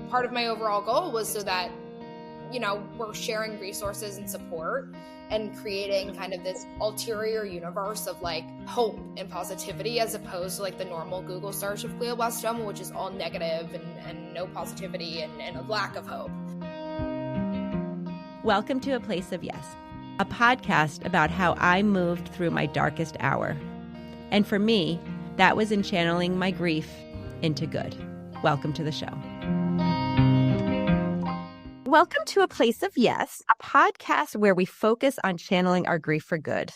part of my overall goal was so that, we're sharing resources and support and creating kind of this ulterior universe of like hope and positivity, as opposed to like the normal Google search of glioblastoma, which is all negative and no positivity and a lack of hope. Welcome to A Place of Yes, a podcast about how I moved through my darkest hour. And for me, that was in channeling my grief into good. Welcome to the show. Welcome to A Place of Yes, a podcast where we focus on channeling our grief for good.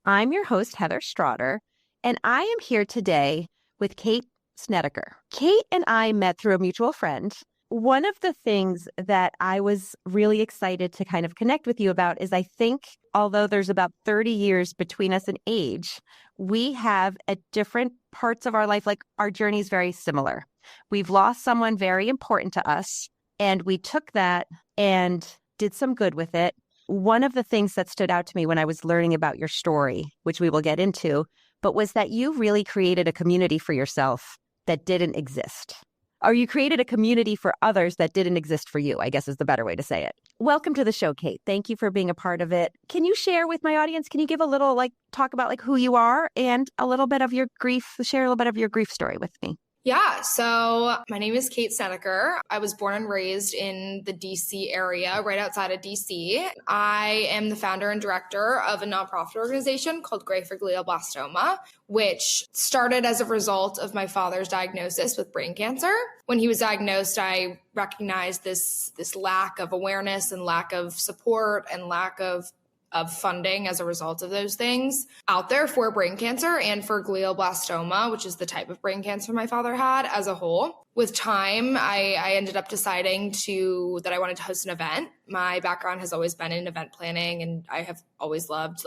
I'm your host, Heather Strotter, and I am here today with Kate Snedeker. Kate and I met through a mutual friend. One of the things that I was really excited to kind of connect with you about is I think, although there's about 30 years between us in age, we have at different parts of our life, like our journey is very similar. We've lost someone very important to us, and we took that and did some good with it. One of the things that stood out to me when I was learning about your story, which we will get into, but was that you really created a community for yourself that didn't exist. Or you created a community for others that didn't exist for you, I guess is the better way to say it. Welcome to the show, Kate. Thank you for being a part of it. Can you share with my audience, can you give a little, talk about who you are and a little bit of your grief, share a little bit of your grief story with me? Yeah, so my name is Kate Snedeker. I was born and raised in the DC area, right outside of DC. I am the founder and director of a nonprofit organization called Gray for Glioblastoma, which started as a result of my father's diagnosis with brain cancer. When he was diagnosed, I recognized this lack of awareness and lack of support and lack of funding as a result of those things out there for brain cancer and for glioblastoma, which is the type of brain cancer my father had as a whole. With time, I ended up deciding that I wanted to host an event. My background has always been in event planning, and I have always loved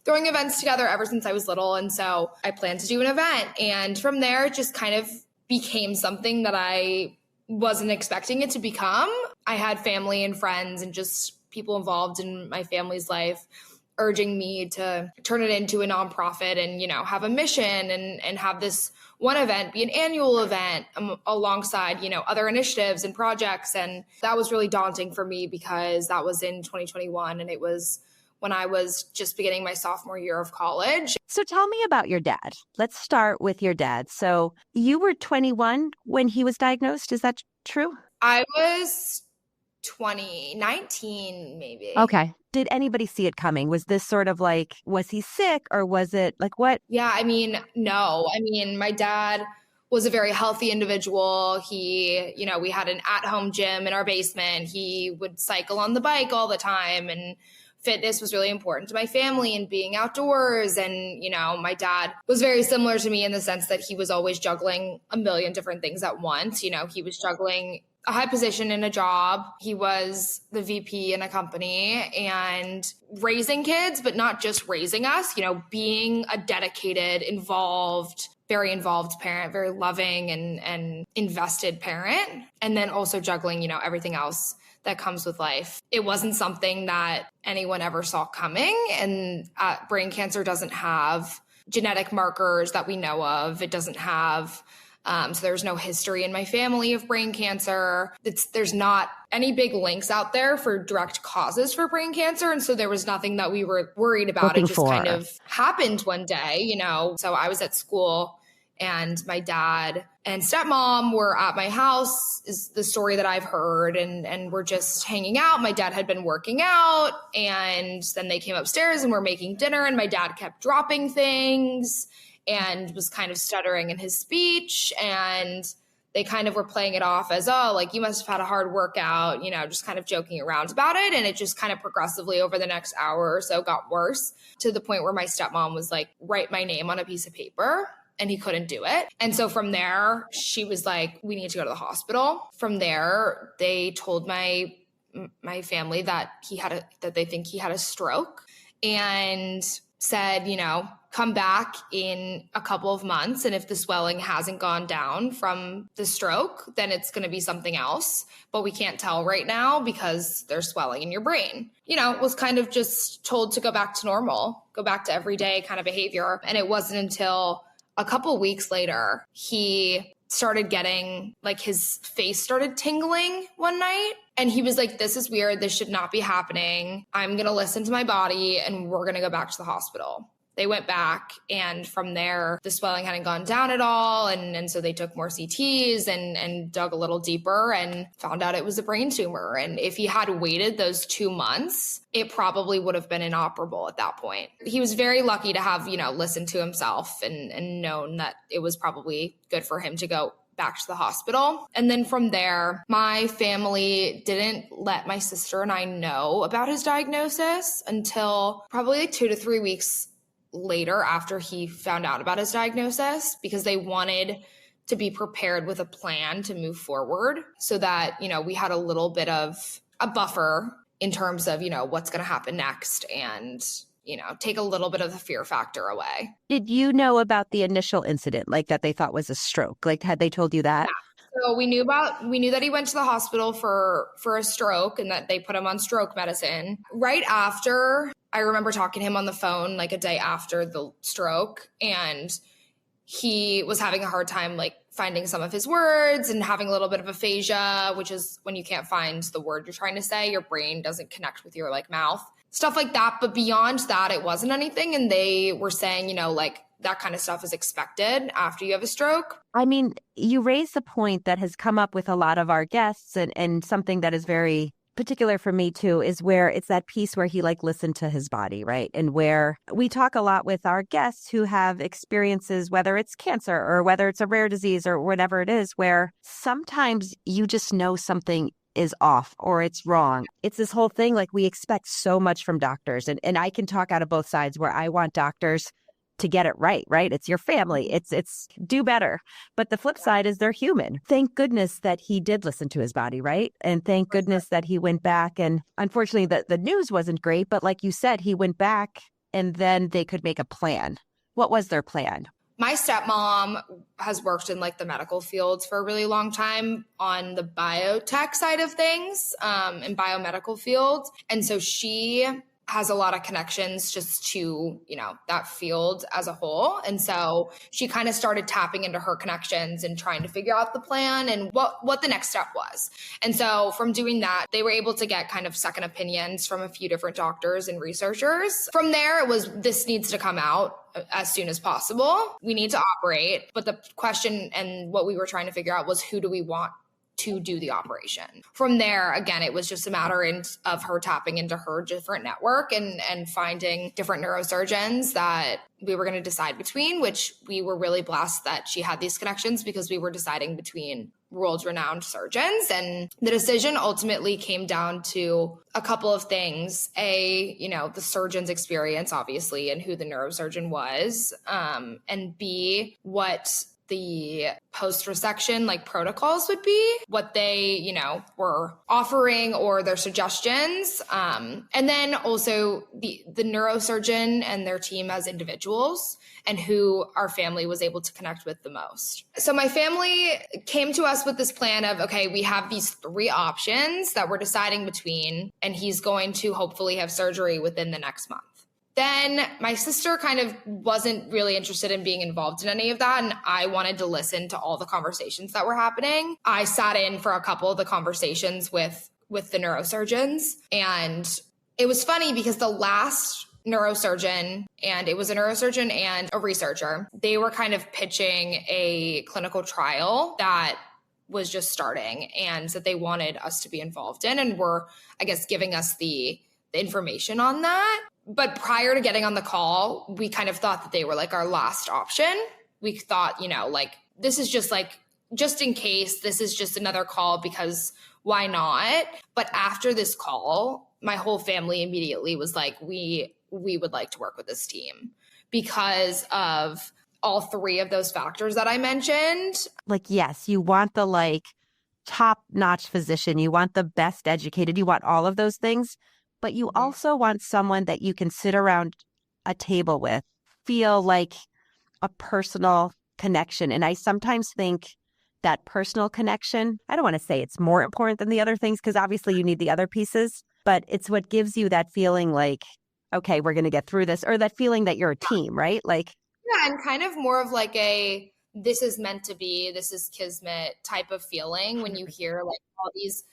throwing events together ever since I was little. And so I planned to do an event. And from there, it just kind of became something that I wasn't expecting it to become. I had family and friends and just people involved in my family's life urging me to turn it into a nonprofit and, have a mission and have this one event be an annual event alongside, other initiatives and projects. And that was really daunting for me because that was in 2021 and it was when I was just beginning my sophomore year of college. So tell me about your dad. Let's start with your dad. So you were 21 when he was diagnosed. Is that true? I was 2019, maybe. Okay. Did anybody see it coming? Was this sort of was he sick or was it what? Yeah, no. My dad was a very healthy individual. He, we had an at-home gym in our basement. He would cycle on the bike all the time, and fitness was really important to my family and being outdoors. And, my dad was very similar to me in the sense that he was always juggling a million different things at once. He was juggling a high position in a job. He was the VP in a company and raising kids, but not just raising us, being a dedicated, very involved parent, very loving and invested parent. And then also juggling, everything else that comes with life. It wasn't something that anyone ever saw coming. And brain cancer doesn't have genetic markers that we know of. It doesn't have so there's no history in my family of brain cancer. There's not any big links out there for direct causes for brain cancer. And so there was nothing that we were worried about. It just kind of happened one day, So I was at school and my dad and stepmom were at my house, is the story that I've heard. And we're just hanging out. My dad had been working out and then they came upstairs and we're making dinner and my dad kept dropping things and was kind of stuttering in his speech. And they kind of were playing it off as, you must have had a hard workout, just kind of joking around about it. And it just kind of progressively over the next hour or so got worse to the point where my stepmom was write my name on a piece of paper. And he couldn't do it. And so from there, she was like, we need to go to the hospital. From there, they told my family that they think he had a stroke and said, come back in a couple of months. And if the swelling hasn't gone down from the stroke, then it's going to be something else. But we can't tell right now because there's swelling in your brain. Was kind of just told to go back to normal, go back to everyday kind of behavior. And it wasn't until a couple weeks later, he started getting like his face started tingling one night. And he was like, this is weird. This should not be happening. I'm going to listen to my body and we're going to go back to the hospital. They went back, and from there, the swelling hadn't gone down at all. And so they took more CTs and dug a little deeper and found out it was a brain tumor. And if he had waited those 2 months, it probably would have been inoperable at that point. He was very lucky to have, listened to himself and known that it was probably good for him to go back to the hospital. And then from there, my family didn't let my sister and I know about his diagnosis until probably like 2 to 3 weeks later after he found out about his diagnosis, because they wanted to be prepared with a plan to move forward so that, we had a little bit of a buffer in terms of, what's going to happen next and, take a little bit of the fear factor away. Did you know about the initial incident, like that they thought was a stroke? Like, had they told you that? Yeah. So we knew that he went to the hospital for a stroke and that they put him on stroke medicine. Right after, I remember talking to him on the phone like a day after the stroke, and he was having a hard time like finding some of his words and having a little bit of aphasia, which is when you can't find the word you're trying to say, your brain doesn't connect with your like mouth, stuff like that. But beyond that, it wasn't anything. And they were saying, like that kind of stuff is expected after you have a stroke. I mean, you raised the point that has come up with a lot of our guests, and something that is very particular for me too, is where it's that piece where he like listened to his body, right? And where we talk a lot with our guests who have experiences, whether it's cancer or whether it's a rare disease or whatever it is, where sometimes you just know something is off or it's wrong. It's this whole thing, like we expect so much from doctors. And I can talk out of both sides where I want doctors to get it right? It's your family. It's do better. But the flip side is they're human. Thank goodness that he did listen to his body, right? And thank goodness that he went back. And unfortunately, the news wasn't great. But like you said, he went back and then they could make a plan. What was their plan? My stepmom has worked in like the medical fields for a really long time on the biotech side of things, in biomedical fields. And so she has a lot of connections just to, that field as a whole. And so she kind of started tapping into her connections and trying to figure out the plan and what the next step was. And so from doing that, they were able to get kind of second opinions from a few different doctors and researchers. From there, it was, this needs to come out as soon as possible. We need to operate. But the question and what we were trying to figure out was, who do we want to do the operation? From there, again, it was just a matter of her tapping into her different network and finding different neurosurgeons that we were going to decide between, which we were really blessed that she had these connections because we were deciding between world-renowned surgeons. And the decision ultimately came down to a couple of things. The surgeon's experience, obviously, and who the neurosurgeon was, and B, what the post-resection like protocols would be, what they, were offering or their suggestions. And then also the neurosurgeon and their team as individuals and who our family was able to connect with the most. So my family came to us with this plan of, okay, we have these 3 options that we're deciding between, and he's going to hopefully have surgery within the next month. Then my sister kind of wasn't really interested in being involved in any of that. And I wanted to listen to all the conversations that were happening. I sat in for a couple of the conversations with the neurosurgeons. And it was funny because the last neurosurgeon, and it was a neurosurgeon and a researcher, they were kind of pitching a clinical trial that was just starting and that they wanted us to be involved in, and were, I guess, giving us the information on that. But prior to getting on the call, we kind of thought that they were like our last option. We thought, this is just in case, this is just another call because why not? But after this call, my whole family immediately was like, we would like to work with this team because of all 3 of those factors that I mentioned. Like, yes, you want the top-notch physician, you want the best educated, you want all of those things. But you also want someone that you can sit around a table with, feel like a personal connection. And I sometimes think that personal connection, I don't want to say it's more important than the other things, because obviously you need the other pieces, but it's what gives you that feeling like, okay, we're going to get through this, or that feeling that you're a team, right? Yeah, and kind of more of like a this is meant to be, this is kismet type of feeling when you hear like all these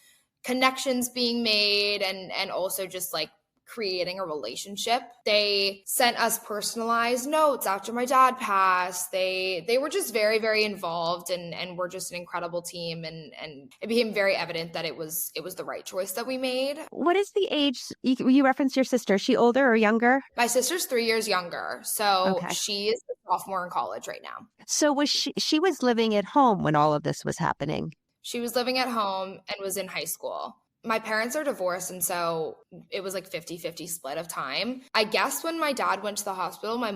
connections being made and also just like creating a relationship. They sent us personalized notes after my dad passed. They were just very, very involved and were just an incredible team. And it became very evident that it was the right choice that we made. What is the age? You referenced your sister. Is she older or younger? My sister's 3 years younger. So Okay. she is a sophomore in college right now. So was she was living at home when all of this was happening? She was living at home and was in high school. My parents are divorced, and so it was like 50-50 split of time. I guess when my dad went to the hospital, my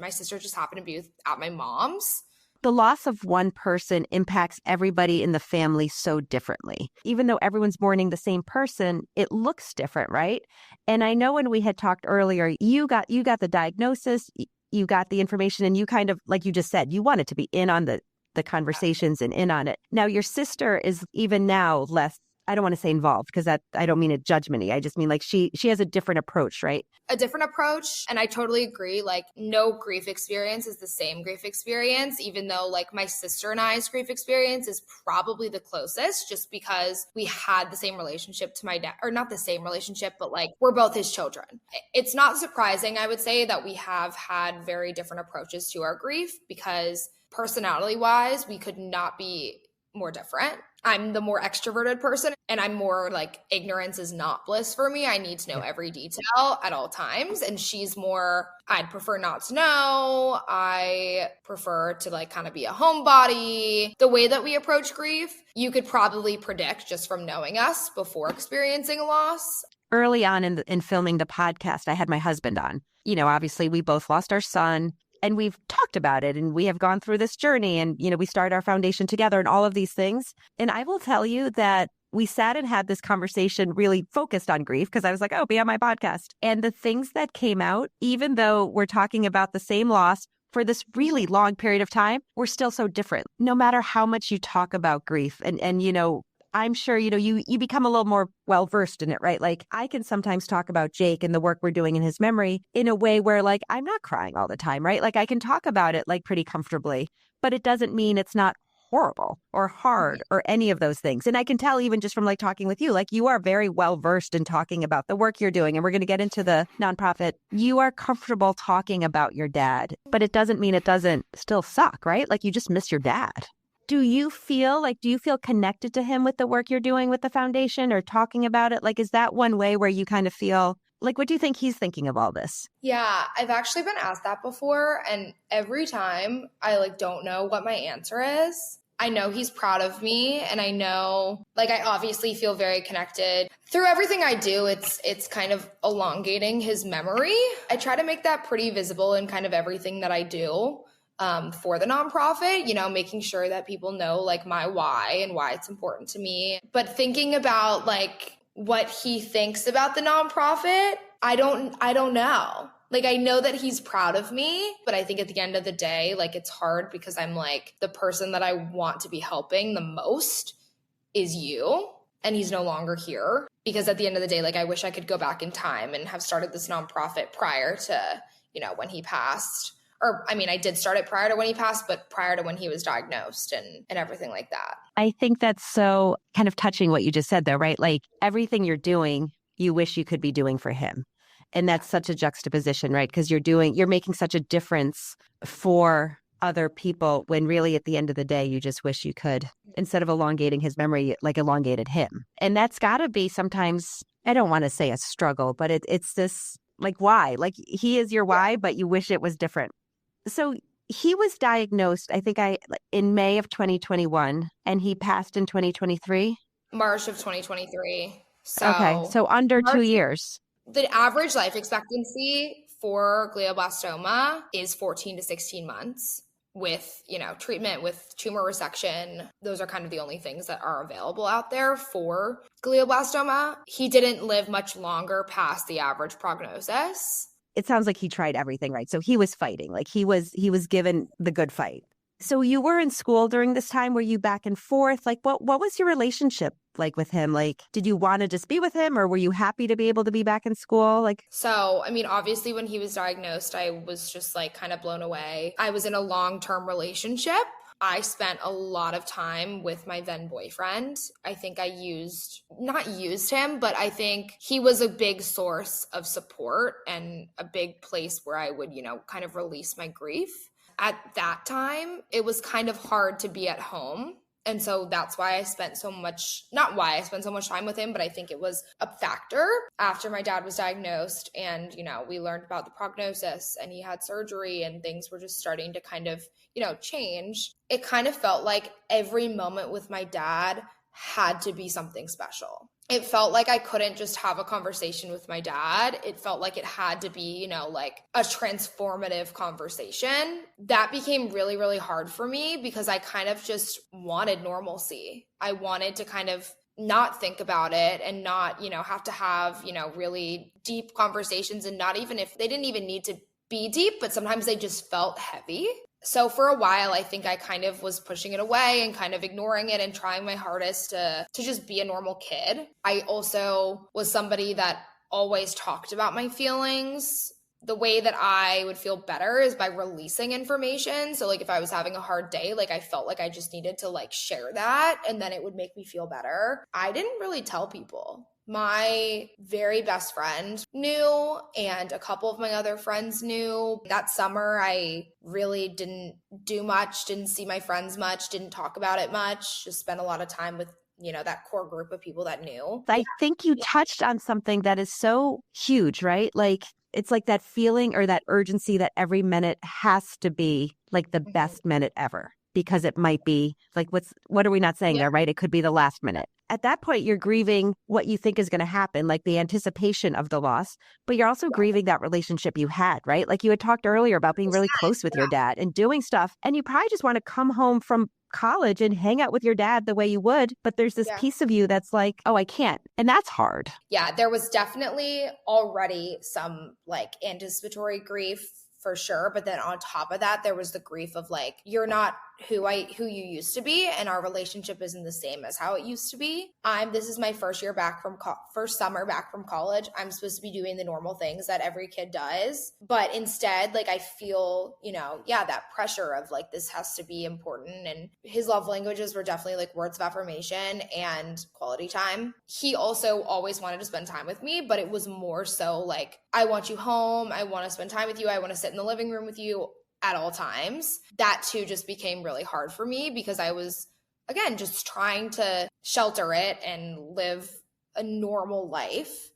sister just happened to be at my mom's. The loss of one person impacts everybody in the family so differently. Even though everyone's mourning the same person, it looks different, right? And I know when we had talked earlier, you got the diagnosis, you got the information, and you kind of, like you just said, you wanted to be in on the conversations and in on it. Now, your sister is even now less, I don't want to say involved because that I don't mean it judgmenty. I just mean like she has a different approach, right? A different approach. And I totally agree. Like no grief experience is the same grief experience, even though like my sister and I's grief experience is probably the closest just because we had the same relationship to my dad, or not the same relationship, but like we're both his children. It's not surprising, I would say, that we have had very different approaches to our grief because personality-wise, we could not be more different. I'm the more extroverted person, and I'm more like ignorance is not bliss for me. I need to know every detail at all times. And she's more, I'd prefer not to know. I prefer to like kind of be a homebody. The way that we approach grief, you could probably predict just from knowing us before experiencing a loss. Early on in filming the podcast, I had my husband on. You know, obviously we both lost our son. And we've talked about it and we have gone through this journey and, you know, we started our foundation together and all of these things. And I will tell you that we sat and had this conversation really focused on grief because I was like, oh, be on my podcast. And the things that came out, even though we're talking about the same loss for this really long period of time, we're still so different. No matter how much you talk about grief and you know, I'm sure, you know, you become a little more well-versed in it, right? Like I can sometimes talk about Jake and the work we're doing in his memory in a way where like, I'm not crying all the time, right? Like I can talk about it like pretty comfortably, but it doesn't mean it's not horrible or hard or any of those things. And I can tell even just from like talking with you, like you are very well-versed in talking about the work you're doing. And we're going to get into the nonprofit. You are comfortable talking about your dad, but it doesn't mean it doesn't still suck, right? Like you just miss your dad. Do you feel connected to him with the work you're doing with the foundation or talking about it? Like, is that one way where you kind of feel like, what do you think he's thinking of all this? Yeah, I've actually been asked that before. And every time I like don't know what my answer is. I know he's proud of me and I know like I obviously feel very connected. Through everything I do, it's kind of elongating his memory. I try to make that pretty visible in kind of everything that I do. For the nonprofit, you know, making sure that people know like my why and why it's important to me. But thinking about like what he thinks about the nonprofit, I don't know. Like, I know that he's proud of me, but I think at the end of the day, like it's hard because I'm like the person that I want to be helping the most is you. And he's no longer here because at the end of the day, like I wish I could go back in time and have started this nonprofit prior to, you know, when he passed. Or, I mean, I did start it prior to when he passed, but prior to when he was diagnosed and everything like that. I think that's so kind of touching what you just said, though, right? Like everything you're doing, you wish you could be doing for him. And that's such a juxtaposition, right? Because you're making such a difference for other people when really at the end of the day, you just wish you could, instead of elongating his memory, like elongated him. And that's got to be sometimes, I don't want to say a struggle, but it's this, like, why? Like he is your why, but you wish it was different. So he was diagnosed, I think in May of 2021, and he passed in 2023? March of 2023. So okay, so under 2 years. The average life expectancy for glioblastoma is 14 to 16 months with, you know, treatment with tumor resection. Those are kind of the only things that are available out there for glioblastoma. He didn't live much longer past the average prognosis. It sounds like he tried everything, right? So he was fighting, like he was given the good fight. So you were in school during this time? Were you back and forth? Like what was your relationship like with him? Like, did you want to just be with him or were you happy to be able to be back in school? Like, So, I mean, obviously when he was diagnosed, I was just like kind of blown away. I was in a long-term relationship. I spent a lot of time with my then boyfriend. I think I not used him, but I think he was a big source of support and a big place where I would, kind of release my grief. At that time, it was kind of hard to be at home. And so that's why not why I spent so much time with him, but I think it was a factor after my dad was diagnosed and, we learned about the prognosis and he had surgery and things were just starting to kind of, change. It kind of felt like every moment with my dad had to be something special. It felt like I couldn't just have a conversation with my dad. It felt like it had to be, like a transformative conversation. That became really, really hard for me because I kind of just wanted normalcy. I wanted to kind of not think about it and not, have to have, really deep conversations, and not even if they didn't even need to be deep, but sometimes they just felt heavy. So for a while, I think I kind of was pushing it away and kind of ignoring it and trying my hardest to just be a normal kid. I also was somebody that always talked about my feelings. The way that I would feel better is by releasing information. So like if I was having a hard day, like I felt like I just needed to like share that and then it would make me feel better. I didn't really tell people. My very best friend knew, and a couple of my other friends knew. That summer, I really didn't do much, didn't see my friends much, didn't talk about it much, just spent a lot of time with, that core group of people that knew. I think you touched on something that is so huge, right? Like, it's like that feeling or that urgency that every minute has to be like the best minute ever, because it might be like, what are we not saying there, right? It could be the last minute. At that point, you're grieving what you think is going to happen, like the anticipation of the loss, but you're also grieving that relationship you had, right? Like you had talked earlier about being really close with your dad and doing stuff. And you probably just want to come home from college and hang out with your dad the way you would. But there's this piece of you that's like, oh, I can't. And that's hard. Yeah, there was definitely already some like anticipatory grief for sure. But then on top of that, there was the grief of like, you're not who you used to be, and our relationship isn't the same as how it used to be. This is my first summer back from college. I'm supposed to be doing the normal things that every kid does, but instead, like I feel, that pressure of like this has to be important. And his love languages were definitely like words of affirmation and quality time. He also always wanted to spend time with me, but it was more so like, I want you home, I want to spend time with you, I want to sit in the living room with you at all times. That too just became really hard for me because I was, again, just trying to shelter it and live a normal life,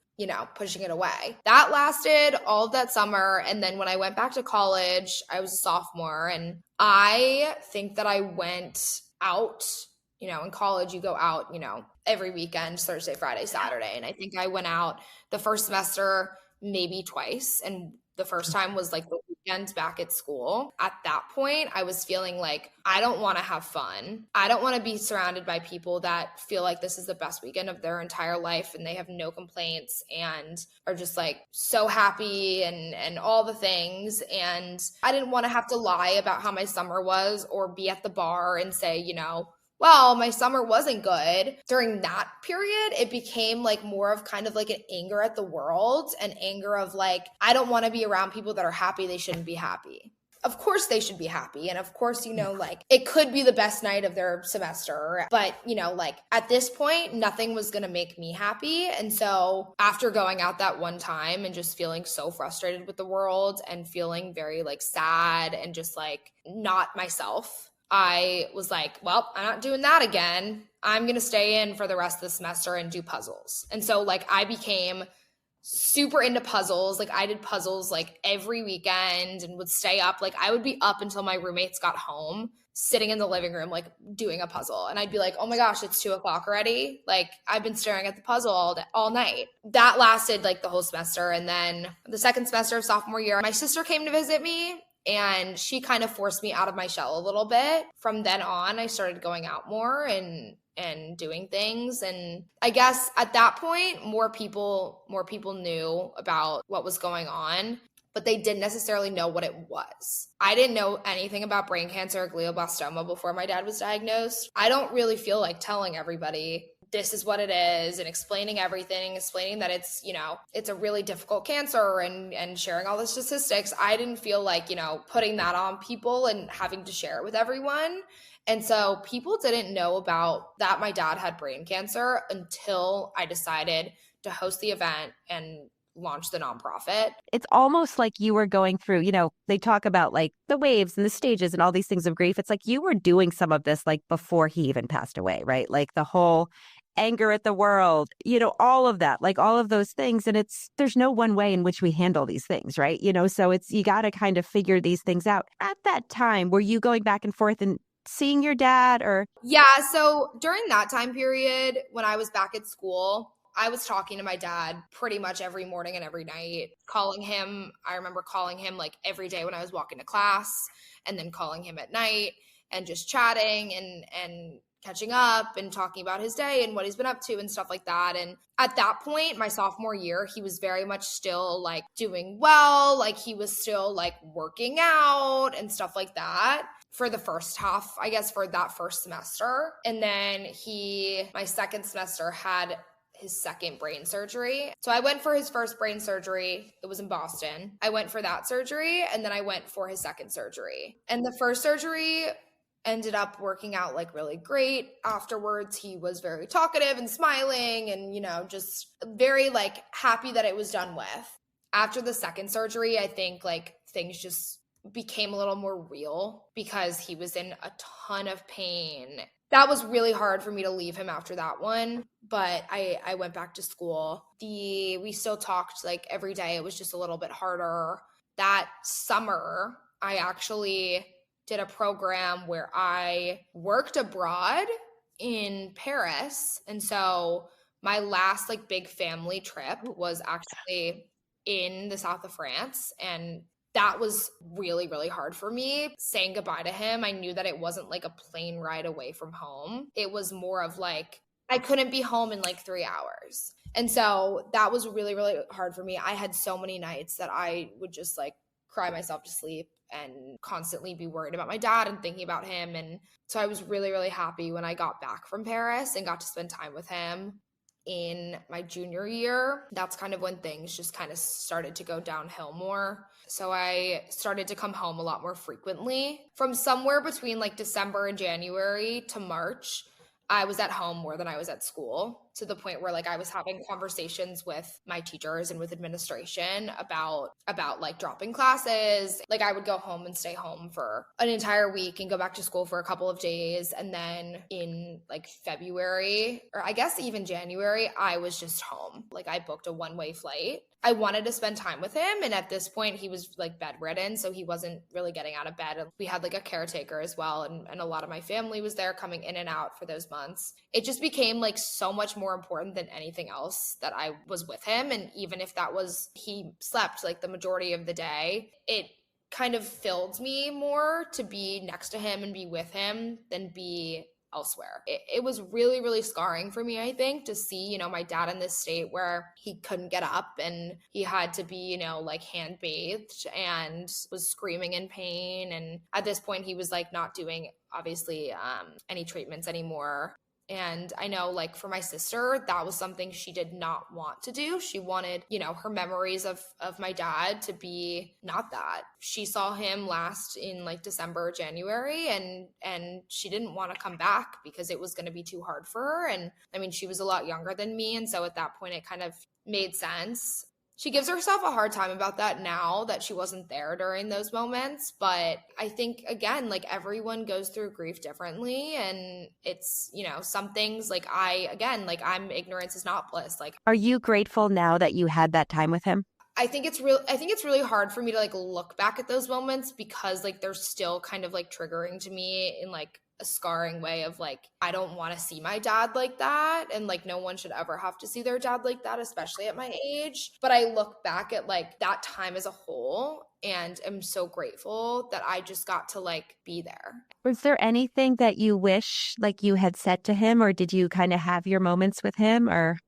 pushing it away. That lasted all of that summer. And then when I went back to college, I was a sophomore, and I think that I went out, in college, you go out, every weekend, Thursday, Friday, Saturday. And I think I went out the first semester maybe twice. And the first time was like the weekends back at school. At that point, I was feeling like I don't want to have fun. I don't want to be surrounded by people that feel like this is the best weekend of their entire life and they have no complaints and are just like so happy and all the things. And I didn't want to have to lie about how my summer was or be at the bar and say, well, my summer wasn't good. During that period, it became like more of kind of like an anger at the world, and anger of like, I don't want to be around people that are happy. They shouldn't be happy. Of course they should be happy. And of course, like it could be the best night of their semester. But, like at this point, nothing was going to make me happy. And so after going out that one time and just feeling so frustrated with the world and feeling very like sad and just like not myself, I was like, well, I'm not doing that again. I'm going to stay in for the rest of the semester and do puzzles. And so like I became super into puzzles. Like I did puzzles like every weekend and would stay up. Like I would be up until my roommates got home, sitting in the living room, like doing a puzzle. And I'd be like, oh my gosh, it's 2:00 already. Like I've been staring at the puzzle all night. That lasted like the whole semester. And then the second semester of sophomore year, my sister came to visit me. And she kind of forced me out of my shell a little bit. From then on, I started going out more and doing things. And I guess at that point, more people knew about what was going on. but they didn't necessarily know what it was. I didn't know anything about brain cancer or glioblastoma before my dad was diagnosed. I don't really feel like telling everybody this is what it is and explaining everything, explaining that it's, it's a really difficult cancer and sharing all the statistics. I didn't feel like, putting that on people and having to share it with everyone. And so people didn't know about that my dad had brain cancer until I decided to host the event and launch the nonprofit. It's almost like you were going through, they talk about like the waves and the stages and all these things of grief. It's like you were doing some of this like before he even passed away, right? Like the whole anger at the world, all of that, like all of those things. And there's no one way in which we handle these things, right? So you got to kind of figure these things out. At that time, were you going back and forth and seeing your dad or? Yeah. So during that time period, when I was back at school, I was talking to my dad pretty much every morning and every night, calling him. I remember calling him like every day when I was walking to class, and then calling him at night and just chatting and catching up and talking about his day and what he's been up to and stuff like that. And at that point, my sophomore year, he was very much still like doing well. Like he was still like working out and stuff like that for the first half, I guess, for that first semester. And then my second semester had his second brain surgery. So I went for his first brain surgery. It was in Boston. I went for that surgery, and then I went for his second surgery. And the first surgery ended up working out like really great. Afterwards, he was very talkative and smiling and, just very like happy that it was done with. After the second surgery, I think like things just became a little more real because he was in a ton of pain. That was really hard for me to leave him after that one, but I went back to school. We still talked like every day. It was just a little bit harder. That summer, I actually did a program where I worked abroad in Paris. And so my last like big family trip was actually in the south of France, and that was really, really hard for me. Saying goodbye to him, I knew that it wasn't like a plane ride away from home. It was more of like, I couldn't be home in like 3 hours. And so that was really, really hard for me. I had so many nights that I would just like cry myself to sleep and constantly be worried about my dad and thinking about him. And so I was really, really happy when I got back from Paris and got to spend time with him. In my junior year, that's kind of when things just kind of started to go downhill more. So I started to come home a lot more frequently. From somewhere between like December and January to March, I was at home more than I was at school, to the point where like I was having conversations with my teachers and with administration about like dropping classes. Like I would go home and stay home for an entire week and go back to school for a couple of days. And then in like February, or I guess even January, I was just home. Like I booked a one-way flight. I wanted to spend time with him. And at this point, he was like bedridden, so he wasn't really getting out of bed. And we had like a caretaker as well. And a lot of my family was there coming in and out for those months. It just became like so much more important than anything else that I was with him. And even if that was, he slept like the majority of the day, it kind of filled me more to be next to him and be with him than be elsewhere. It was really, really scarring for me, I think, to see, my dad in this state where he couldn't get up and he had to be, like hand bathed and was screaming in pain. And at this point, he was like not doing, obviously, any treatments anymore. And I know like for my sister, that was something she did not want to do. She wanted, her memories of my dad to be not that. She saw him last in like December, January, and she didn't want to come back because it was going to be too hard for her. And I mean, she was a lot younger than me. And so at that point, it kind of made sense. She gives herself a hard time about that now that she wasn't there during those moments. But I think, again, like everyone goes through grief differently. And it's, some things like I'm ignorance is not bliss. Like, are you grateful now that you had that time with him? I think it's really hard for me to like look back at those moments because like they're still kind of like triggering to me in like a scarring way of like, I don't want to see my dad like that. And like, no one should ever have to see their dad like that, especially at my age. But I look back at like that time as a whole and am so grateful that I just got to like be there. Was there anything that you wish like you had said to him, or did you kind of have your moments with him or?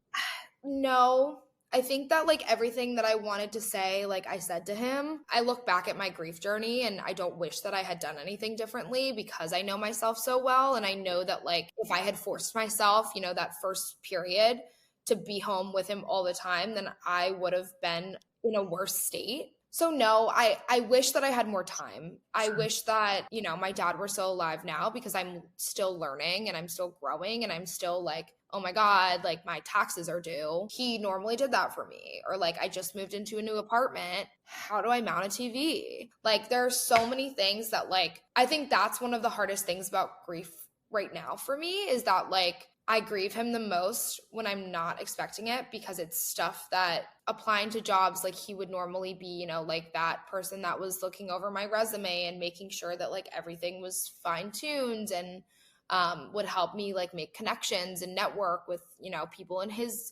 No, I think that like everything that I wanted to say, like I said to him. I look back at my grief journey and I don't wish that I had done anything differently because I know myself so well. And I know that like if I had forced myself, you know, that first period to be home with him all the time, then I would have been in a worse state. So no, I wish that I had more time. I wish that, you know, my dad were still alive now because I'm still learning and I'm still growing and I'm still like, oh my God, like my taxes are due. He normally did that for me. Or like I just moved into a new apartment. How do I mount a TV? Like there are so many things that like I think that's one of the hardest things about grief right now for me is that like I grieve him the most when I'm not expecting it because it's stuff that applying to jobs, like he would normally be, you know, like that person that was looking over my resume and making sure that like everything was fine tuned and would help me like make connections and network with, you know, people in his,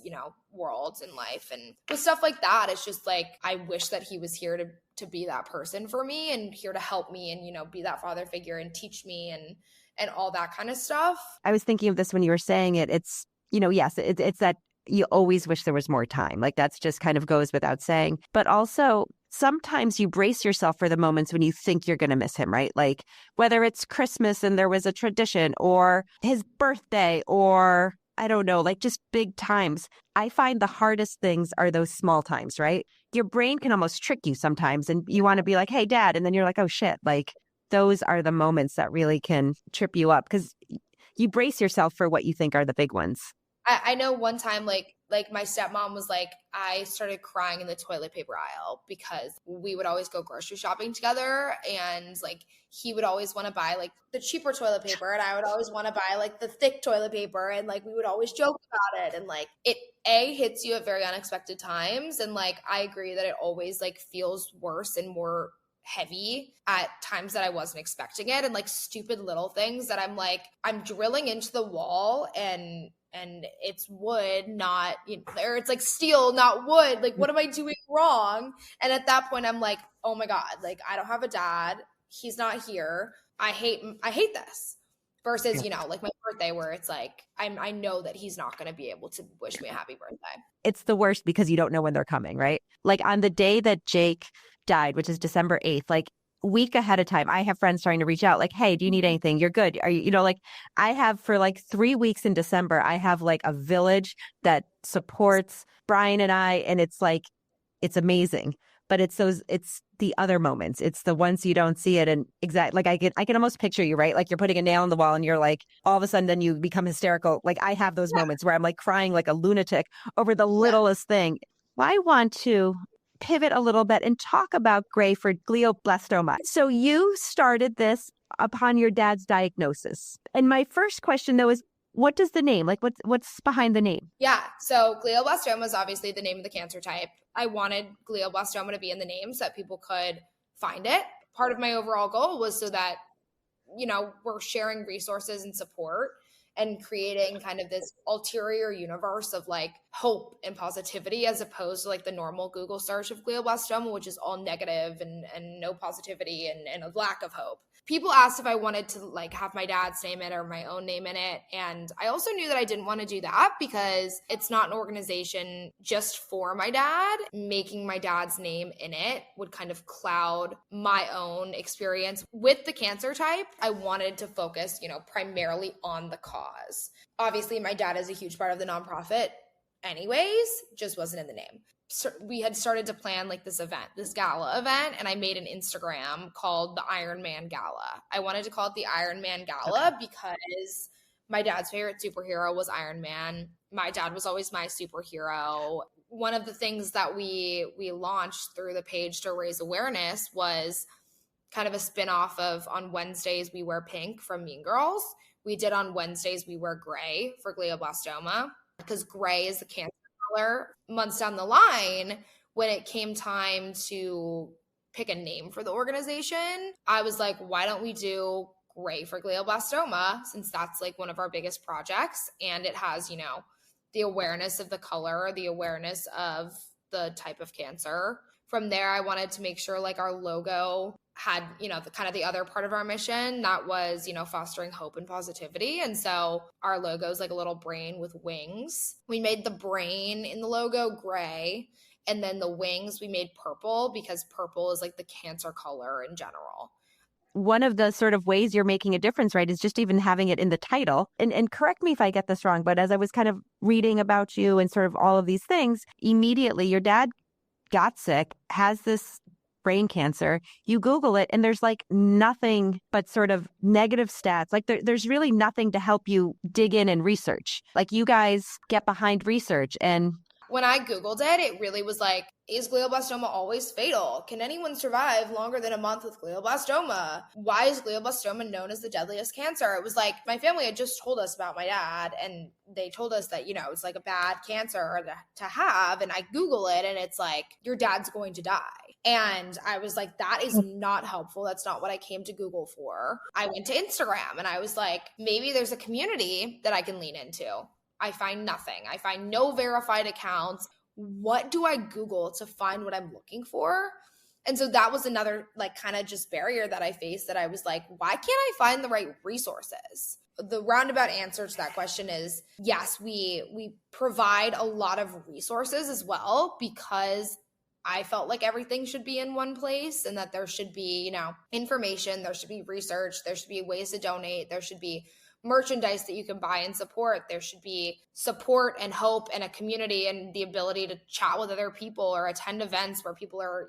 you know, worlds in life. And with stuff like that, it's just like, I wish that he was here to be that person for me and here to help me and, you know, be that father figure and teach me and all that kind of stuff. I was thinking of this when you were saying it. It's, you know, yes, it's that you always wish there was more time. Like that's just kind of goes without saying. But also sometimes you brace yourself for the moments when you think you're going to miss him, right? Like whether it's Christmas and there was a tradition or his birthday or I don't know, like just big times. I find the hardest things are those small times, right? Your brain can almost trick you sometimes and you want to be like, hey, dad. And then you're like, oh, shit. Like those are the moments that really can trip you up because you brace yourself for what you think are the big ones. I know one time, like my stepmom was like, I started crying in the toilet paper aisle because we would always go grocery shopping together. And like, he would always want to buy like the cheaper toilet paper. And I would always want to buy like the thick toilet paper. And like, we would always joke about it. And like, it hits you at very unexpected times. And like, I agree that it always like feels worse and more heavy at times that I wasn't expecting it. And like stupid little things that I'm like, I'm drilling into the wall and it's wood, not, you know, or it's like steel, not wood. Like, what am I doing wrong? And at that point, I'm like, oh my God, like I don't have a dad. He's not here. I hate this. Versus, you know, like my birthday where it's like, I know that he's not going to be able to wish me a happy birthday. It's the worst because you don't know when they're coming, right? Like on the day that Jake died, which is December 8th, like week ahead of time, I have friends trying to reach out like, hey, do you need anything? You're good. Are you, you know, like I have for like 3 weeks in December, I have like a village that supports Brian and I. And it's like, it's amazing. But it's the other moments. It's the ones you don't see it. And exactly like I can almost picture you, right? Like you're putting a nail in the wall and you're like, all of a sudden then you become hysterical. Like I have those moments where I'm like crying like a lunatic over the littlest thing. Well, I want to pivot a little bit and talk about Gray for glioblastoma. So you started this upon your dad's diagnosis. And my first question though is, what does the name, like what's behind the name? Yeah. So glioblastoma is obviously the name of the cancer type. I wanted glioblastoma to be in the name so that people could find it. Part of my overall goal was so that, you know, we're sharing resources and support and creating kind of this ulterior universe of like hope and positivity as opposed to like the normal Google search of glioblastoma, which is all negative and no positivity and a lack of hope. People asked if I wanted to like have my dad's name in it or my own name in it. And I also knew that I didn't want to do that because it's not an organization just for my dad. Making my dad's name in it would kind of cloud my own experience with the cancer type. I wanted to focus, you know, primarily on the cause. Obviously, my dad is a huge part of the nonprofit anyways, just wasn't in the name. So we had started to plan like this event, this gala event, and I made an Instagram called the Iron Man Gala. I wanted to call it the Iron Man Gala because my dad's favorite superhero was Iron Man. My dad was always my superhero. One of the things that we launched through the page to raise awareness was kind of a spin-off of on Wednesdays we wear pink from Mean Girls. We did on Wednesdays we wear gray for glioblastoma because gray is the cancer color. Months down the line, when it came time to pick a name for the organization, I was like, why don't we do gray for glioblastoma, since that's like one of our biggest projects and it has, you know, the awareness of the color, the awareness of the type of cancer. From there, I wanted to make sure like our logo had, the kind of the other part of our mission that was, fostering hope and positivity. And so our logo is like a little brain with wings. We made the brain in the logo gray, and then the wings we made purple because purple is like the cancer color in general. One of the sort of ways you're making a difference, right, is just even having it in the title. And correct me if I get this wrong, but as I was kind of reading about you and sort of all of these things, immediately your dad got sick, has this brain cancer. You Google it and there's like nothing but sort of negative stats. Like there's really nothing to help you dig in and research. Like you guys get behind research. And when I Googled it, it really was like, is glioblastoma always fatal? Can anyone survive longer than a month with glioblastoma? Why is glioblastoma known as the deadliest cancer? It was like my family had just told us about my dad, and they told us that, it's like a bad cancer to have. And I Google it and it's like, your dad's going to die. And I was like, that is not helpful. That's not what I came to Google for. I went to Instagram and I was like, maybe there's a community that I can lean into. I find nothing. I find no verified accounts. What do I Google to find what I'm looking for? And so that was another like kind of just barrier that I faced, that I was like, why can't I find the right resources? The roundabout answer to that question is yes, we provide a lot of resources as well, because I felt like everything should be in one place, and that there should be, information, there should be research, there should be ways to donate, there should be merchandise that you can buy and support. There should be support and hope and a community and the ability to chat with other people or attend events where people are,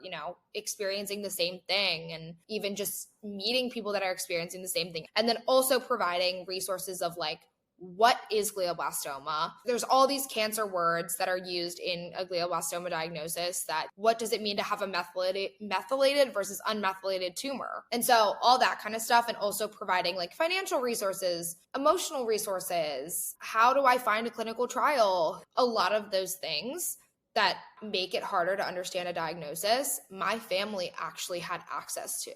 experiencing the same thing, and even just meeting people that are experiencing the same thing. And then also providing resources of like, what is glioblastoma? There's all these cancer words that are used in a glioblastoma diagnosis. That what does it mean to have a methylated versus unmethylated tumor? And so all that kind of stuff, and also providing like financial resources, emotional resources. How do I find a clinical trial? A lot of those things that make it harder to understand a diagnosis, my family actually had access to.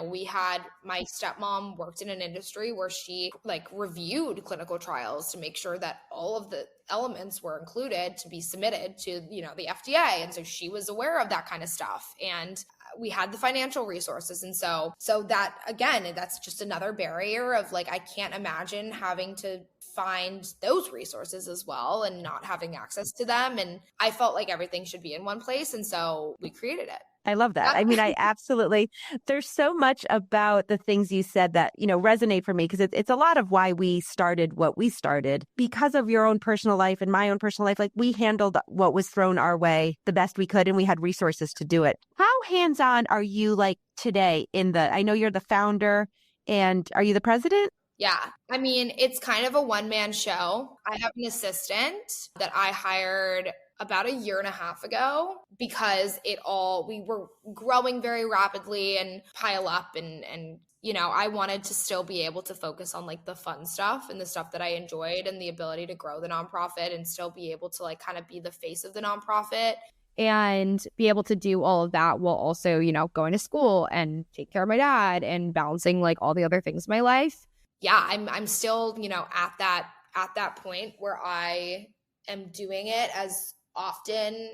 We had, my stepmom worked in an industry where she like reviewed clinical trials to make sure that all of the elements were included to be submitted to, the FDA. And so she was aware of that kind of stuff. And we had the financial resources. And so that, again, that's just another barrier of like, I can't imagine having to find those resources as well and not having access to them. And I felt like everything should be in one place. And so we created it. I love that. I mean, I absolutely, there's so much about the things you said that, resonate for me, because it's a lot of why we started what we started, because of your own personal life and my own personal life. Like we handled what was thrown our way the best we could, and we had resources to do it. How hands-on are you like today I know you're the founder, and are you the president? Yeah. I mean, it's kind of a one-man show. I have an assistant that I hired about a year and a half ago, because we were growing very rapidly and pile up, and I wanted to still be able to focus on like the fun stuff and the stuff that I enjoyed, and the ability to grow the nonprofit and still be able to like kind of be the face of the nonprofit. And be able to do all of that while also, going to school and take care of my dad and balancing like all the other things in my life. Yeah, I'm still, at that point where I am doing it as often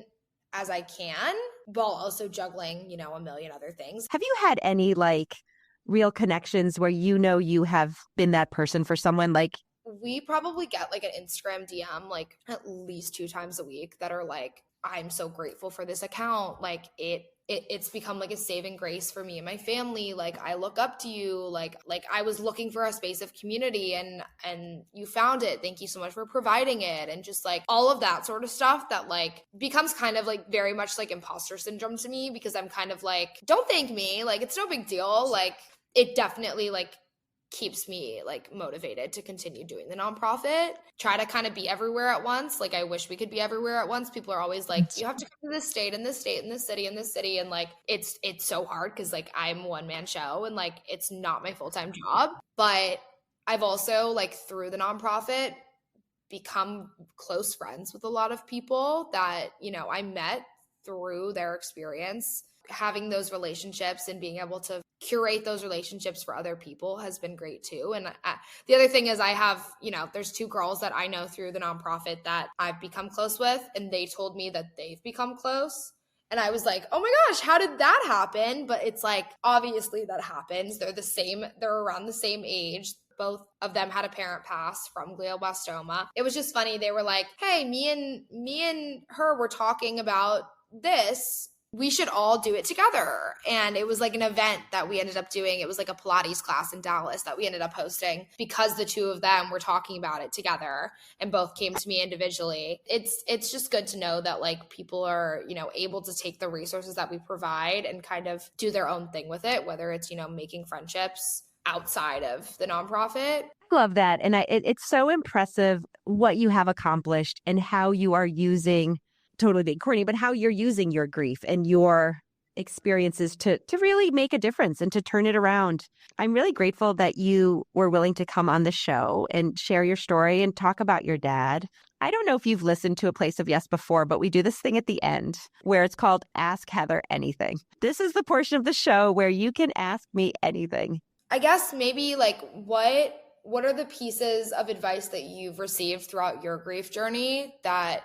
as I can, while also juggling, a million other things. Have you had any like real connections where you have been that person for someone? Like, we probably get like an Instagram DM like at least 2 times a week that are like, I'm so grateful for this account. Like it's become like a saving grace for me and my family. Like I look up to you, like I was looking for a space of community and you found it. Thank you so much for providing it. And just like all of that sort of stuff that like becomes kind of like very much like imposter syndrome to me, because I'm kind of like, don't thank me. Like it's no big deal. Like it definitely like keeps me like motivated to continue doing the nonprofit, try to kind of be everywhere at once. Like I wish we could be everywhere at once. People are always like, you have to come to this state and this state and this city and this city. And like, it's so hard because like I'm a one-man show and like, it's not my full-time job. But I've also like through the nonprofit become close friends with a lot of people that, I met through their experience. Having those relationships and being able to curate those relationships for other people has been great too. And the other thing is I have, there's 2 girls that I know through the nonprofit that I've become close with, and they told me that they've become close. And I was like, oh my gosh, how did that happen? But it's like, obviously that happens. They're around the same age. Both of them had a parent pass from glioblastoma. It was just funny. They were like, hey, me and her were talking about this. We should all do it together. And it was like an event that we ended up doing. It was like a Pilates class in Dallas that we ended up hosting because the two of them were talking about it together and both came to me individually. It's just good to know that like people are, able to take the resources that we provide and kind of do their own thing with it, whether it's, making friendships outside of the nonprofit. I love that. And it's so impressive what you have accomplished and how you are using, totally being corny, but how you're using your grief and your experiences to really make a difference and to turn it around. I'm really grateful that you were willing to come on the show and share your story and talk about your dad. I don't know if you've listened to A Place of Yes before, but we do this thing at the end where it's called Ask Heather Anything. This is the portion of the show where you can ask me anything. I guess maybe like what are the pieces of advice that you've received throughout your grief journey that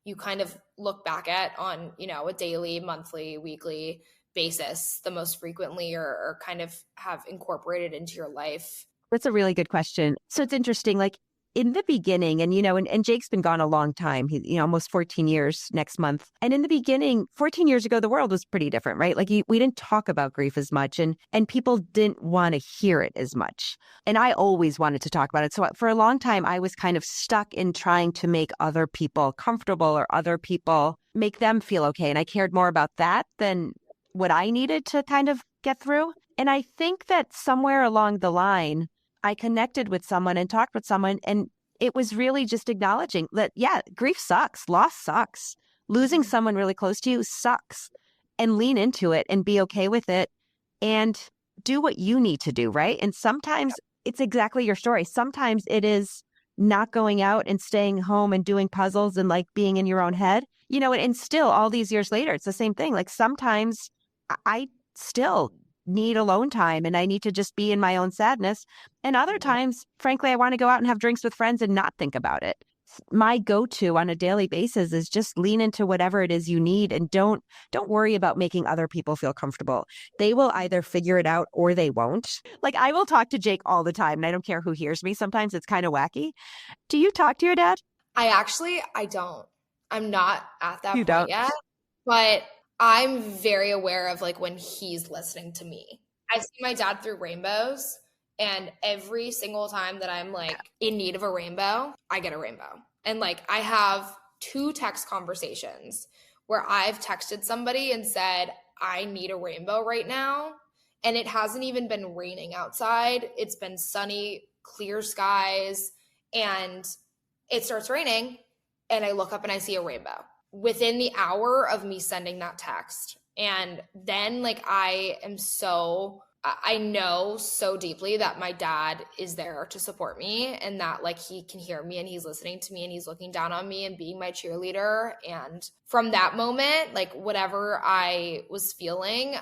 you kind of look back at on, a daily, monthly, weekly basis the most frequently or kind of have incorporated into your life? That's a really good question. So it's interesting, like in the beginning, and and Jake's been gone a long time. He, almost 14 years next month. And in the beginning, 14 years ago, the world was pretty different, right? Like we didn't talk about grief as much and people didn't want to hear it as much. And I always wanted to talk about it. So for a long time, I was kind of stuck in trying to make other people comfortable or other people make them feel okay. And I cared more about that than what I needed to kind of get through. And I think that somewhere along the line, I connected with someone and talked with someone, and it was really just acknowledging that, yeah, grief sucks. Loss sucks. Losing someone really close to you sucks. And lean into it and be okay with it and do what you need to do, right? And sometimes it's exactly your story. Sometimes it is not going out and staying home and doing puzzles and like being in your own head, and still all these years later, it's the same thing. Like sometimes I still need alone time and I need to just be in my own sadness. And other times, frankly, I want to go out and have drinks with friends and not think about it. My go-to on a daily basis is just lean into whatever it is you need and don't worry about making other people feel comfortable. They will either figure it out or they won't. Like I will talk to Jake all the time and I don't care who hears me. Sometimes it's kind of wacky. Do you talk to your dad? I don't. I'm not at that You point don't? yet, but I'm very aware of like when he's listening to me. I see my dad through rainbows, and every single time that I'm like in need of a rainbow, I get a rainbow. And like I have 2 text conversations where I've texted somebody and said, I need a rainbow right now. And it hasn't even been raining outside. It's been sunny, clear skies, and it starts raining. And I look up and I see a rainbow within the hour of me sending that text. And then like I know so deeply that my dad is there to support me and that like he can hear me and he's listening to me and he's looking down on me and being my cheerleader. And from that moment, like whatever I was feeling,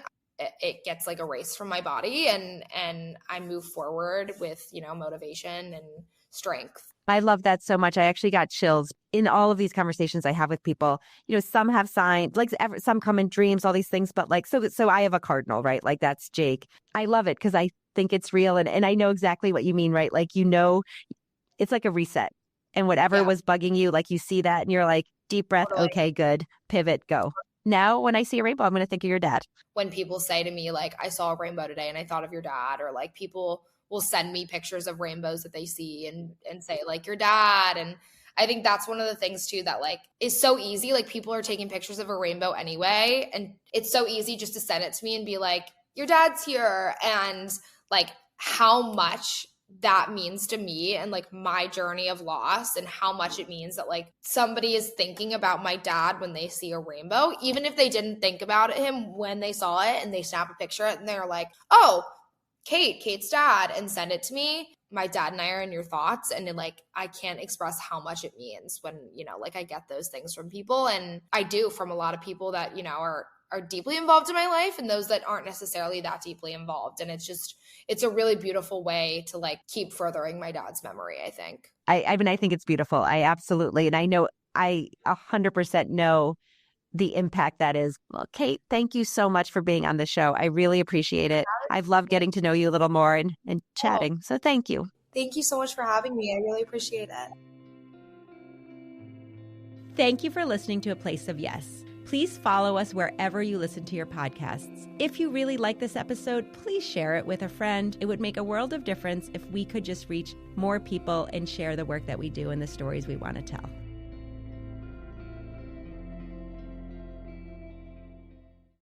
it gets like erased from my body and I move forward with, motivation and strength. I love that so much. I actually got chills in all of these conversations I have with people. Some have signs, like some come in dreams, all these things. But like, so I have a cardinal, right? Like that's Jake. I love it because I think it's real. And I know exactly what you mean, right? Like, it's like a reset. And whatever was bugging you, like you see that and you're like, deep breath. Totally. Okay, good. Pivot, go. Now, when I see a rainbow, I'm going to think of your dad. When people say to me, like, I saw a rainbow today and I thought of your dad, or like people will send me pictures of rainbows that they see and say like your dad. And I think that's one of the things too that like is so easy. Like people are taking pictures of a rainbow anyway. And it's so easy just to send it to me and be like, your dad's here. And like how much that means to me and like my journey of loss and how much it means that like somebody is thinking about my dad when they see a rainbow, even if they didn't think about him when they saw it and they snap a picture and they're like, oh, Kate's dad, and send it to me. My dad and I are in your thoughts. And like, I can't express how much it means when, like I get those things from people. And I do from a lot of people that, are deeply involved in my life and those that aren't necessarily that deeply involved. And it's a really beautiful way to like keep furthering my dad's memory, I think. I mean, I think it's beautiful. I absolutely. And I know, I 100% know the impact that is. Well, Kate, thank you so much for being on the show. I really appreciate it. I've loved getting to know you a little more and chatting. So thank you. Thank you so much for having me. I really appreciate it. Thank you for listening to A Place of Yes. Please follow us wherever you listen to your podcasts. If you really like this episode, please share it with a friend. It would make a world of difference if we could just reach more people and share the work that we do and the stories we want to tell.